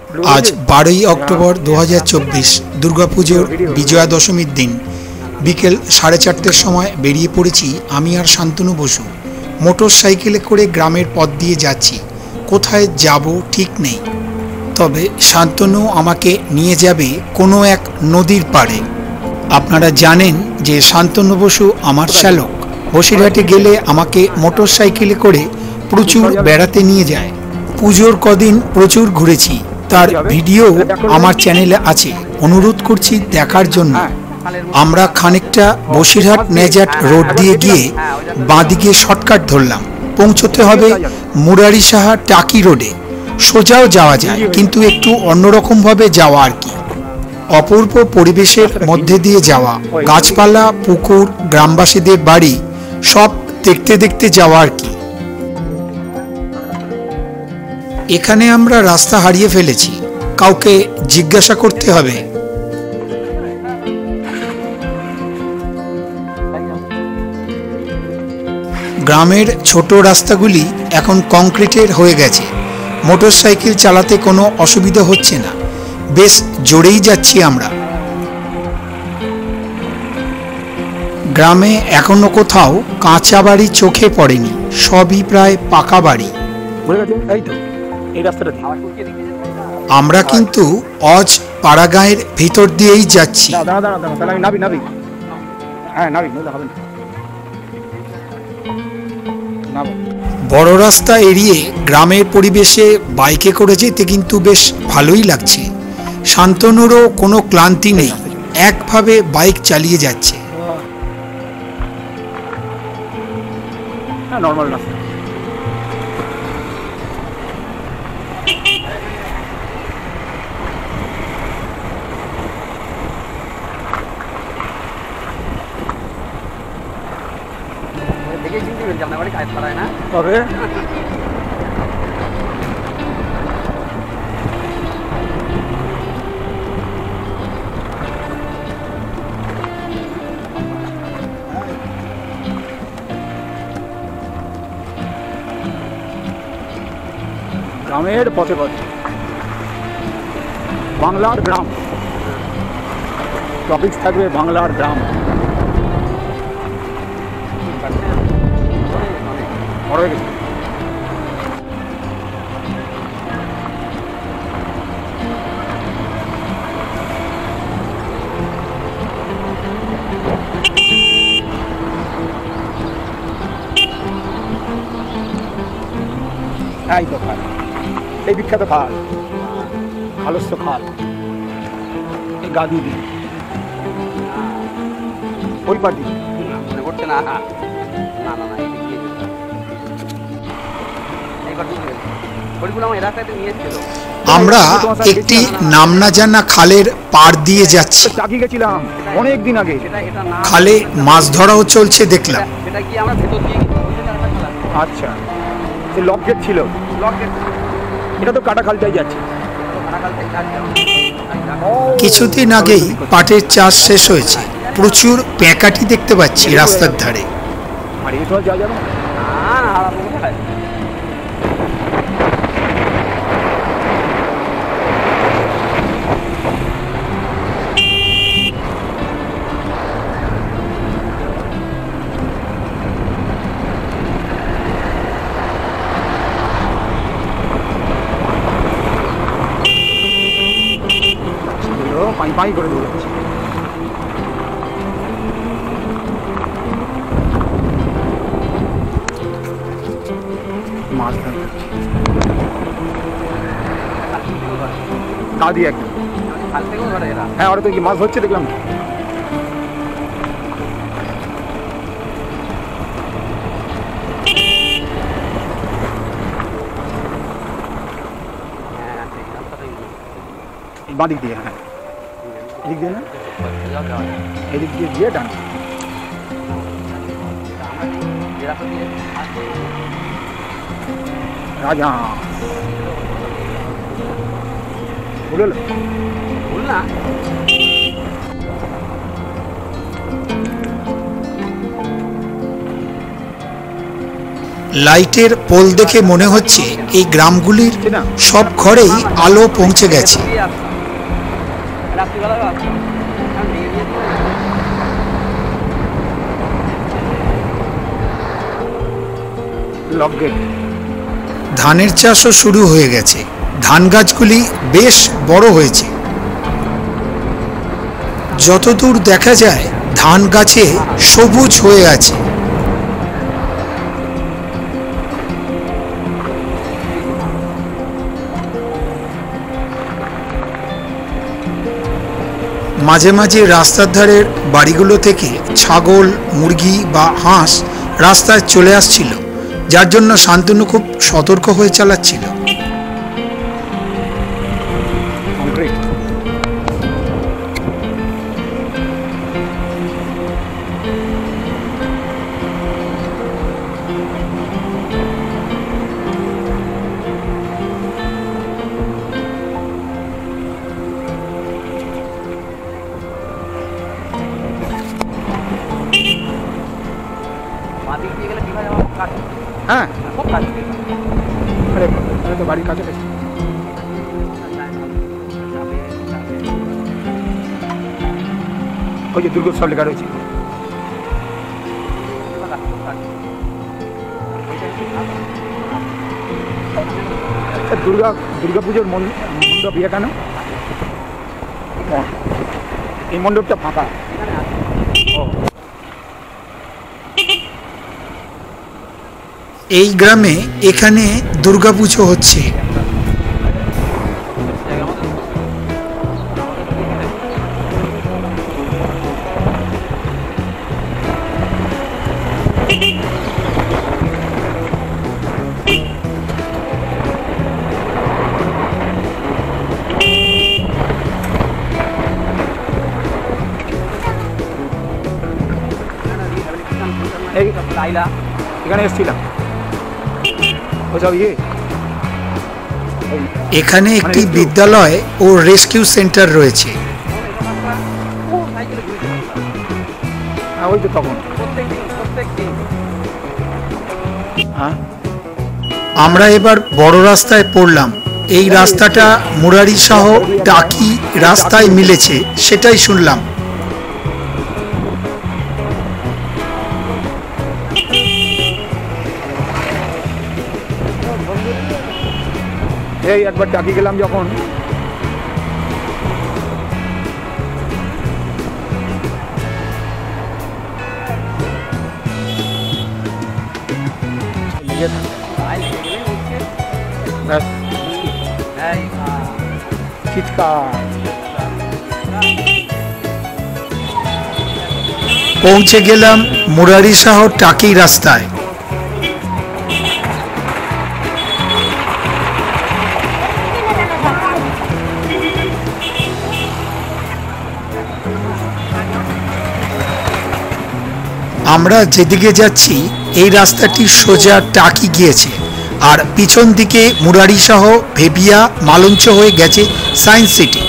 आज 12 अक्टोबर 2024 दुर्गापुजोर विजया दशमीर दिन बिकेल 4:30 समय बेरिये पड़ेছি আমি আর শান্তনু বসু মোটর সাইকেলে করে গ্রামের পথ দিয়ে যাচ্ছি। কোথায় যাব ঠিক নেই, তবে শান্তনু আমাকে নিয়ে যাবে কোনো এক নদীর পাড়ে। আপনারা জানেন যে শান্তনু বসু আমার চালক। বসিরহাটে গেলে আমাকে মোটর সাইকেলে করে প্রচুর বেড়াতে নিয়ে যায়। পুজোর কদিন প্রচুর ঘুরেছি, তার ভিডিও আমার চ্যানেলে আছে, অনুরোধ করছি দেখার জন্য। আমরা খানিকটা বসিরহাট নেজাট রোড দিয়ে গিয়ে বাঁদিকে শর্টকাট ধরলাম। পৌঁছতে হবে মুরারি সাহা টাকি রোডে। সোজাও যাওয়া যায়, কিন্তু একটু অন্যরকম ভাবে যাওয়া আর কি। অপূর্ব পরিবেশের মধ্যে দিয়ে যাওয়া, গাছপালা, পুকুর, গ্রামবাসীদের বাড়ি সব দেখতে দেখতে যাওয়া আর কি। এখানে আমরা রাস্তা হারিয়ে ফেলেছি, কাউকে জিজ্ঞাসা করতে হবে। গ্রামের ছোট রাস্তাগুলি এখন কংক্রিটের হয়ে গেছে। মোটর সাইকেল চালাতে কোনো অসুবিধা হচ্ছে না, বেশ জোরেই যাচ্ছি আমরা। গ্রামে এখনো কোথাও কাঁচা বাড়ি চোখে পড়েনি, সবই প্রায় পাকা বাড়ি। আমরা কিন্তু অজ পাড়াগাঁয়ের ভিতর দিয়েই যাচ্ছি। বড় রাস্তা এড়িয়ে গ্রামের পরিবেশে বাইকে করে যেতে কিন্তু বেশ ভালোই লাগছে। শান্তনুরও কোনো ক্লান্তি নেই, একভাবে বাইক চালিয়ে যাচ্ছে। নরমাল রাস্তা। গ্রামের পথে পথে বাংলার গ্রাম, টপিক থাকবে বাংলার গ্রাম। এই তো খাল, এই বিখ্যাত খাল, আলস্য খাল, এই গাদু দিন ওই পাটি মনে করছে না। আমরা একটি নাম না জানা খালের পাড় দিয়ে যাচ্ছি। অনেকদিন আগে খালে মাছ ধরাও চলছে দেখলাম। আচ্ছা, লক গেট ছিল, এটা তো কাটা খালটাই যাচ্ছে। কিছুদিন আগেই পাটের চাষ শেষ হয়েছে, প্রচুর প্যাকাটি দেখতে পাচ্ছি রাস্তার ধারে। আর এই সময় যাওয়া যাবে না। পাই করে দিয়ে যাচ্ছে। মাছ দাদি একদম, হ্যাঁ ওরা তো কি মাছ হচ্ছে দেখলাম। বাদিক দিয়ে, হ্যাঁ এদিক দিয়ে না, এদিক দিয়ে দিয়ে ডান। রাজা ভুল না। লাইটের পোল দেখে মনে হচ্ছে এই গ্রামগুলির সব ঘরেই আলো পৌঁছে গেছে। ধানের চাষও শুরু হয়ে গেছে। ধান গাছগুলি বেশ বড় হয়েছে। যতদূর দেখা যায় ধান গাছে সবুজ হয়ে আছে। মাঝে মাঝে রাস্তার ধারের বাড়িগুলো থেকে ছাগল, মুরগি বা হাঁস রাস্তায় চলে আসছিল, যার জন্য শান্তনু খুব সতর্ক হয়ে চালাচ্ছিল। হ্যাঁ, তো বাড়ির কাছে ওই যে দুর্গোৎসব লেখা রয়েছে। দুর্গা পুজোর মণ্ডপ ইয়ে কেন? এই মণ্ডপটা ফাঁকা। এই গ্রামে এখানে দুর্গাপুজো হচ্ছে। এখানে এসেছিলাম। এখানে একটি বিদ্যালয় ও রেস্কিউ সেন্টার রয়েছে। আমরা এবার বড় রাস্তায় পড়লাম। এই রাস্তাটা মুরারিসহ টাকি রাস্তায় মিলেছে, সেটাই শুনলাম। এই একবার টাকি গেলাম যখন, পৌঁছে গেলাম মুরারিসহ টাকি রাস্তায়। আমরা যেদিকে যাচ্ছি এই রাস্তাটি সোজা টাকি গিয়েছে, আর পিছন দিকে মুরারিসহ ভেবিয়া মালঞ্চ হয়ে গেছে সায়েন্স সিটি।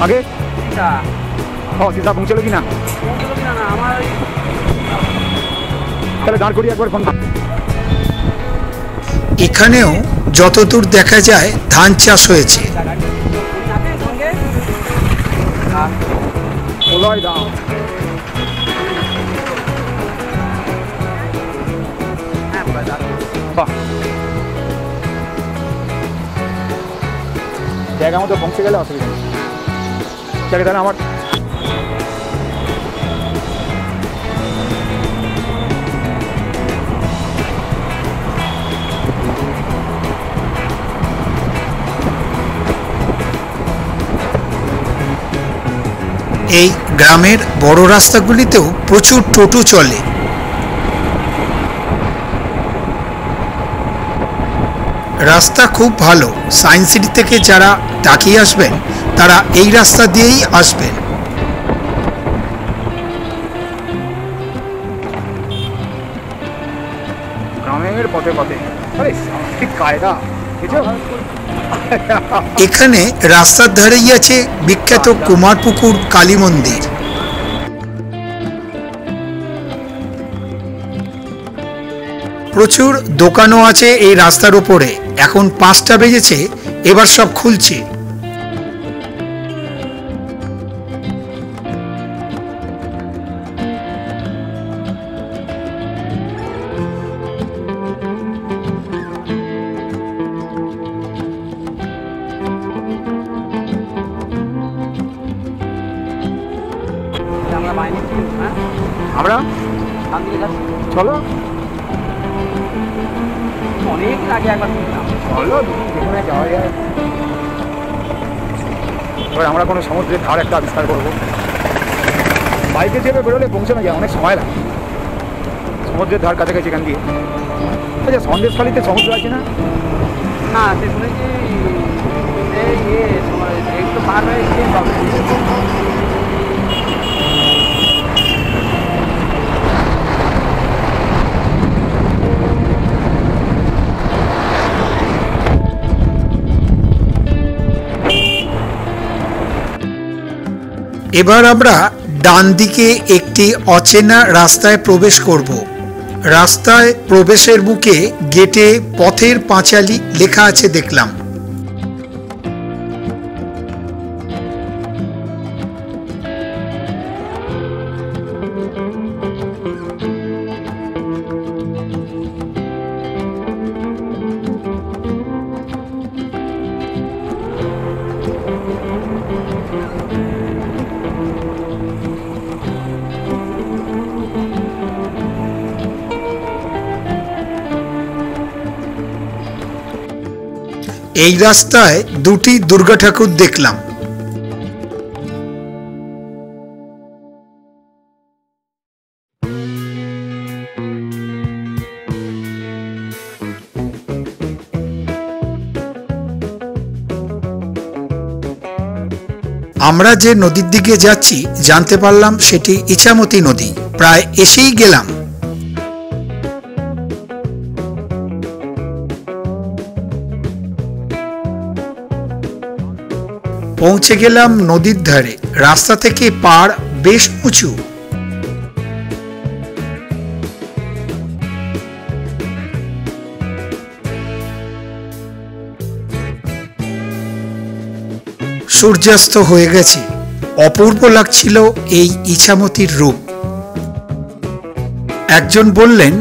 আগে পৌঁছলো কিনা তাহলে দাঁড় করি একবার ফোন। এখানেও যতদূর দেখা যায় ধান চাষ হয়েছে। জায়গা মতো পৌঁছে গেলে অসুবিধা নেই। তাহলে আমার এই গ্রামের বড় রাস্তাগুলিতেও প্রচুর টোটো চলে। রাস্তা খুব ভালো। সায়েন্স সিটি থেকে যারা টাকি আসবেন তারা এই রাস্তা দিয়েই আসবেন। গ্রামের পথে পথে ঠিক কায়দা। এখানে রাস্তার ধারেই আছে বিখ্যাত কুমারপুকুর কালী মন্দির। প্রচুর দোকানও আছে এই রাস্তার উপরে। এখন 5টা বেজেছে, এবার সব খুলছে। আমরা চলো অনেক আগে একবার চলো যেখানে যাওয়া যায়। এবার আমরা কোনো সমুদ্রের ধার একটা আবিষ্কার করবো। বাইকে চেপে বেরোলে পৌঁছানো যায়, অনেক সময় লাগে। সমুদ্রের ধার কাছাকাছি এখান দিয়ে। আচ্ছা, সন্দেশখালিতে সমুদ্র আছে না? না, সে শুনেছি একটু পার হয়ে গিয়ে এবার আমরা ডান দিকে একটি অচেনা রাস্তায় প্রবেশ করব। রাস্তায় প্রবেশের বুকে গেটে পথের পাঁচালী লেখা আছে দেখলাম। এই রাস্তায় দুটি দুর্গা ঠাকুর দেখলাম। আমরা যে নদীর দিকে যাচ্ছি জানতে পারলাম সেটি ইছামতি নদী। প্রায় এসেই গেলাম। পৌঁছে গেলাম নদীর ধারে। রাস্তা থেকে পাড় বেশ উঁচু। সূর্যাস্ত হয়ে গেছে। অপূর্ব লাগছিল এই ইছামতির রূপ। একজন বললেন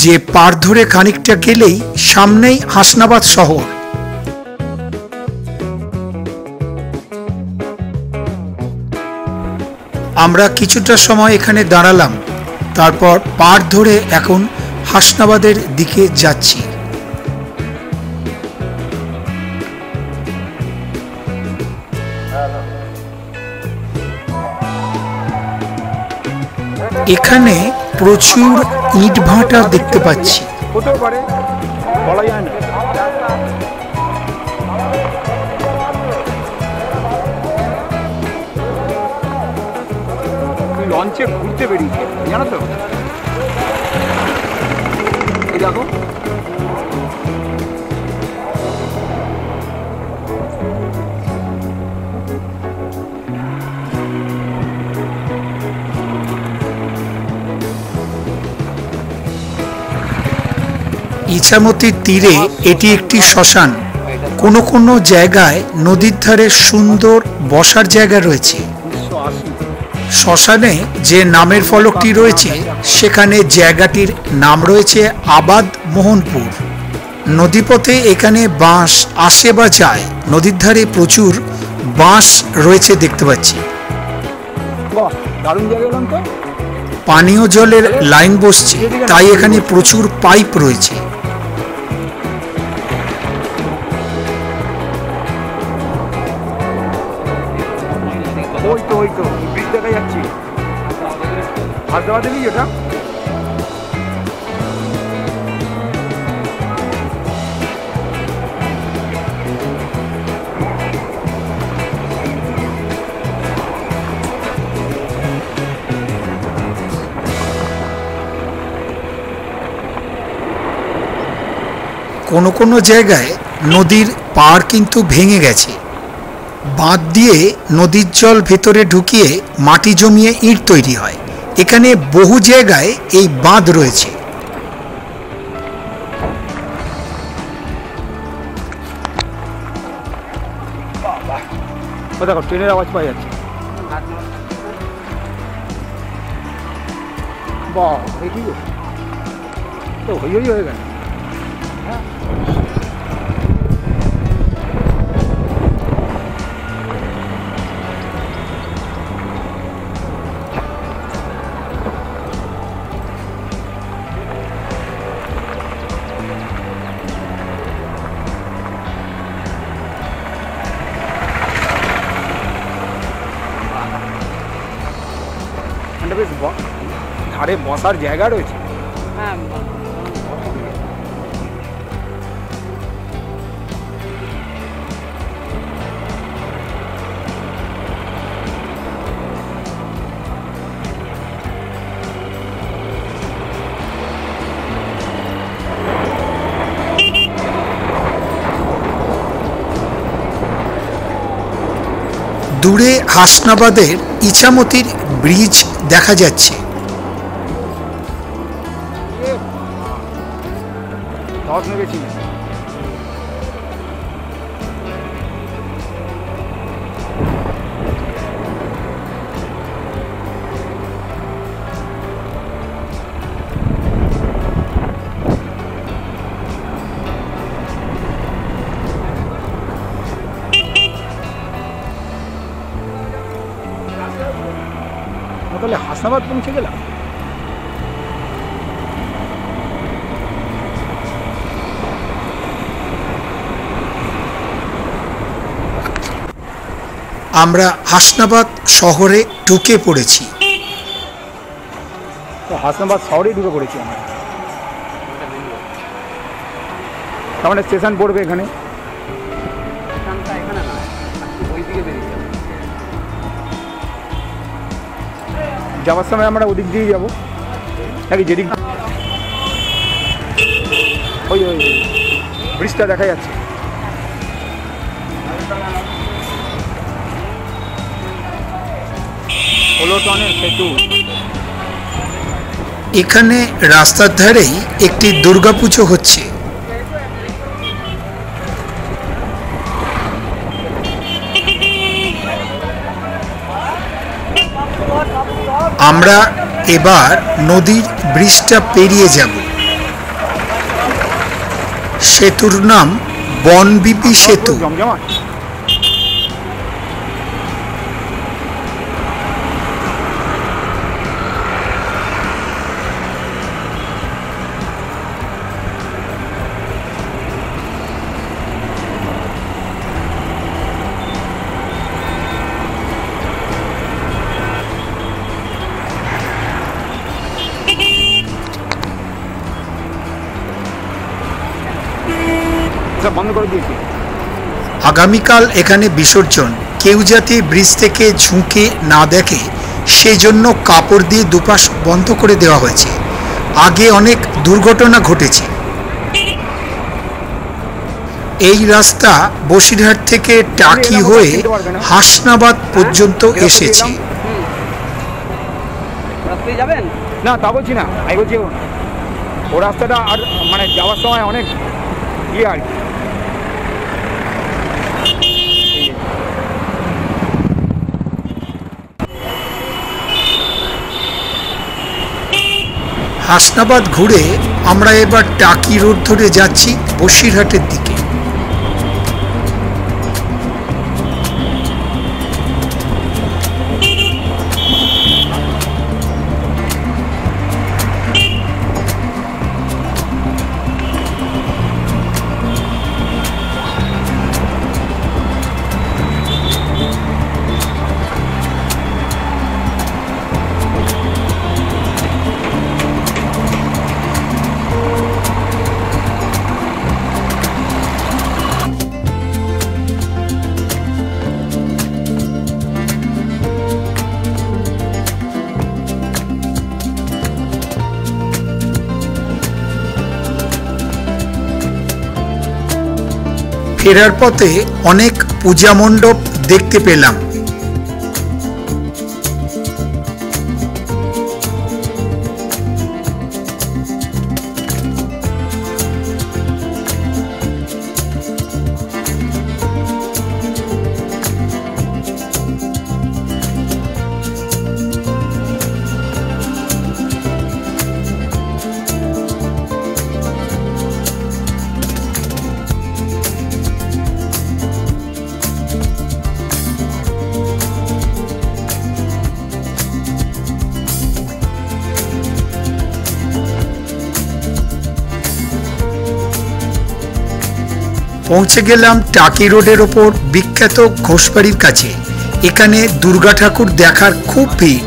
যে পাড় ধরে খানিকটা গেলেই সামনেই হাসনাবাদ শহর। আমরা কিছুটা সময় এখানে দাঁড়ালাম, তারপর পাড় ধরে এখন হাসনাবাদের দিকে যাচ্ছি। এখানে প্রচুর ইট ভাটা দেখতে পাচ্ছি। হতেও পারে, বলা যায় না। লঞ্চে ঘুরতে বেরিয়েছে, জানো তো? এই দেখো, ইছামতির তীরে এটি একটি শ্মশান। কোনো কোনো জায়গায় নদীর ধারে সুন্দর বসার জায়গা রয়েছে। শ্মশানে যে নামের ফলকটি রয়েছে সেখানে জায়গাটির নাম রয়েছে আবাদ মোহনপুর। নদীপথে এখানে বাঁশ আসে বা যায়। নদীর ধারে প্রচুর বাঁশ রয়েছে দেখতে পাচ্ছি। দারুণ জায়গা এলাম তো। পানীয় জলের লাইন বসছে, তাই এখানে প্রচুর পাইপ রয়েছে। ওই তো ব্রিজ দেখা যাচ্ছে। হায়দ্রাবাদে নেই ওটা? কোনো কোনো জায়গায় নদীর পাড় কিন্তু ভেঙে গেছে। বাঁধ দিয়ে নদীর জল ভেতরে ঢুকিয়ে মাটি জমিয়ে ইট তৈরি হয়। এখানে বহু জায়গায় এই বাঁধ রয়েছে। ও দেখো ট্রেনের আওয়াজ পাওয়া যাচ্ছে। বাহ দেখি গো, তো হই হয়ে গেল। বেশ ধারে বসার জায়গা রয়েছে। হ্যাঁ দূরে হাসনাবাদের ইছামতির ব্রিজ দেখা যাচ্ছে। ধস নেমেছি। তাহলে হাসনাবাদ পৌঁছে গেলাম। আমরা হাসনাবাদ শহরে ঢুকে পড়েছি। তো হাসনাবাদ শহরেই ঢুকে পড়েছি আমরা। তার মানে স্টেশন পড়বে এখানে। স্টেশনটা এখানে না, ওই দিকে বেরিয়ে যাবে। যাওয়ার সময় আমরা ওদিক দিয়েই যাবো নাকি যেদিক ওই ওই ব্রিজটা দেখা যাচ্ছে। ওলোটনের সেতু। এখানে রাস্তার ধারেই একটি দুর্গাপুজো হচ্ছে। আমরা এবার নদীর ব্রিজটা পেরিয়ে যাব। সেতুর নাম বনবিপি সেতু। জমজমাট। বন্ধ করে দিয়েছি। আগামীকাল এখানে বিসর্জন, কেউ যাতে ব্রিজ থেকে ঝুঁকে না দেখে সেজন্য কাপড় দিয়ে দুপাশ বন্ধ করে দেওয়া হয়েছে। আগে অনেক দুর্ঘটনা ঘটেছে। এই রাস্তা বসিরহাট থেকে টাকি হয়ে হাসনাবাদ পর্যন্ত এসেছে। যাবেন না তা বলছি না, আমি বলছি ও রাস্তাটা আর মানে যাওয়ার সময় অনেক ইয়ে আর কি। হাসনাবাদ ঘুরে আমরা এবার টাকি রোড ধরে যাচ্ছি বসিরহাটের দিকে। ফেরার পথে অনেক পূজা মণ্ডপ দেখতে পেলাম। পৌঁছে গেলাম টাকি রোডের ওপর বিখ্যাত ঘোষবাড়ির কাছে। এখানে দুর্গা ঠাকুর দেখার খুব ভিড়।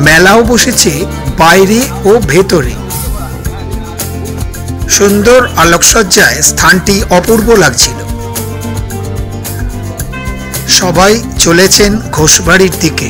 মেলাও বসেছে বাইরে ও ভেতরে। সুন্দর আলোকসজ্জায় স্থানটি অপূর্ব লাগছিল। সবাই চলেছেন ঘোষবাড়ির দিকে।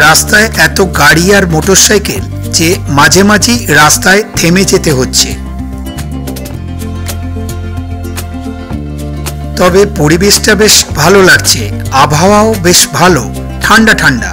রাস্তায় এত গাড়ি আর মোটরসাইকেল যে মাঝে মাঝেই রাস্তায় থেমে যেতে হচ্ছে। তবে পরিবেশটা বেশ ভালো লাগছে, আবহাওয়াও বেশ ভালো, ঠান্ডা ঠান্ডা।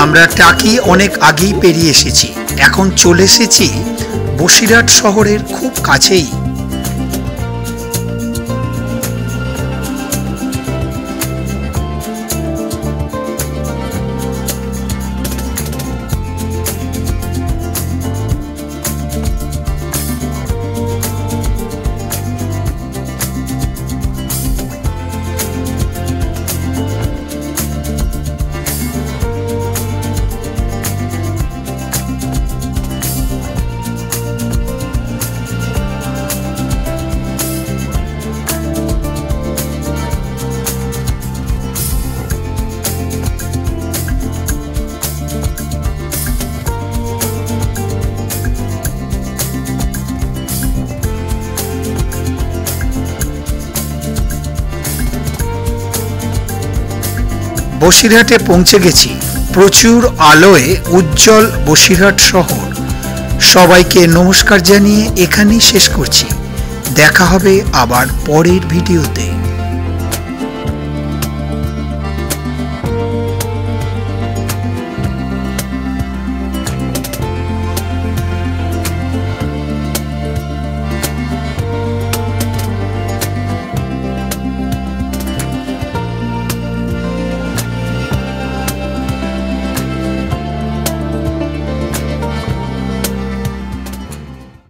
আমরা টাকি অনেক আগেই পেরিয়ে এসেছি। এখন চলে এসেছি বসিরহাট শহরের খুব কাছেই। বসিরহাটে পৌঁছে গেছি। প্রচুর আলোয় উজ্জ্বল বসিরহাট শহর। সবাইকে নমস্কার জানিয়ে এখানেই শেষ করছি। দেখা হবে আবার পরের ভিডিওতে।